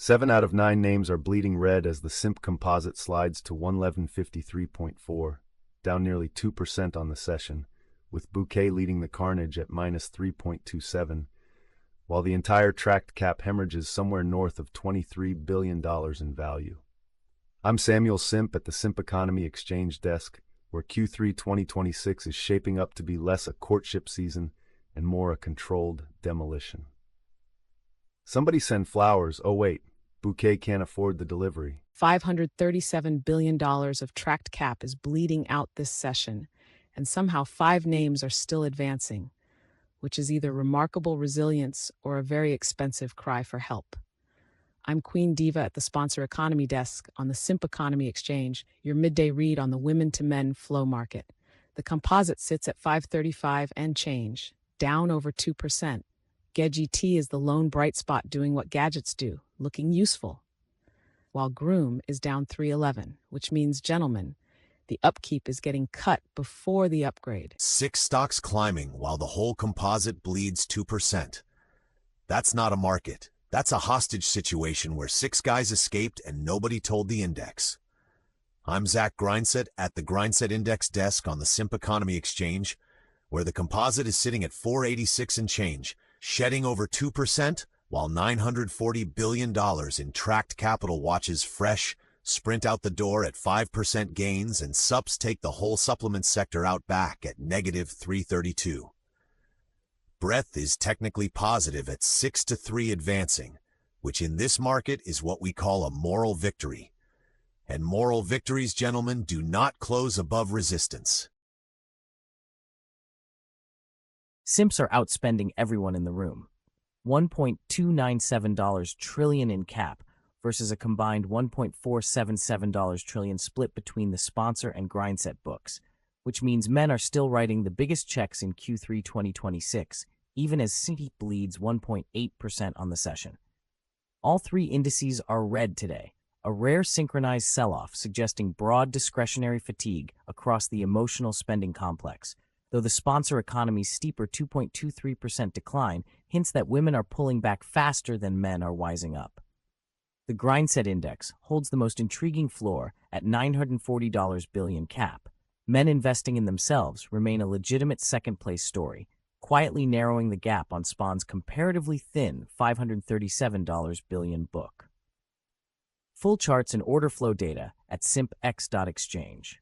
7 out of 9 names are bleeding red as the Simp composite slides to 111.53.4, down nearly 2% on the session, with Bouquet leading the carnage at minus 3.27, while the entire tracked cap hemorrhages somewhere north of $23 billion in value. I'm Samuel Simp at the Simp Economy Exchange desk, where Q3 2026 is shaping up to be less a courtship season and more a controlled demolition. Somebody send flowers. Oh wait, Bouquet can't afford the delivery. $537 billion of tracked cap is bleeding out this session, and somehow 5 names are still advancing, which is either remarkable resilience or a very expensive cry for help. I'm Queen Diva at the Sponsor Economy desk on the Simp Economy Exchange, your midday read on the women-to-men flow market. The composite sits at 535 and change, down over 2%. GET is the lone bright spot doing what gadgets do, looking useful. While Groom is down 311, which means, gentlemen, the upkeep is getting cut before the upgrade. 6 stocks climbing while the whole composite bleeds 2%. That's not a market. That's a hostage situation where 6 guys escaped and nobody told the index. I'm Zach Grindset at the Grindset Index desk on the Simp Economy Exchange, where the composite is sitting at 486 and change, shedding over 2%, while $940 billion in tracked capital watches fresh sprint out the door at 5% gains, and subs take the whole supplement sector out back at negative 332. Breadth is technically positive at 6-3 advancing, which in this market is what we call a moral victory. And moral victories, gentlemen, do not close above resistance. Simps are outspending everyone in the room. $1.297 trillion in cap versus a combined $1.477 trillion split between the sponsor and Grindset books, which means men are still writing the biggest checks in Q3 2026, even as Simp bleeds 1.8% on the session. All 3 indices are red today, a rare synchronized sell-off suggesting broad discretionary fatigue across the emotional spending complex, though the sponsor economy's steeper 2.23% decline hints that women are pulling back faster than men are wising up. The Grindset Index holds the most intriguing floor at $940 billion cap. Men investing in themselves remain a legitimate second-place story, quietly narrowing the gap on Spawn's comparatively thin $537 billion book. Full charts and order flow data at simpx.exchange.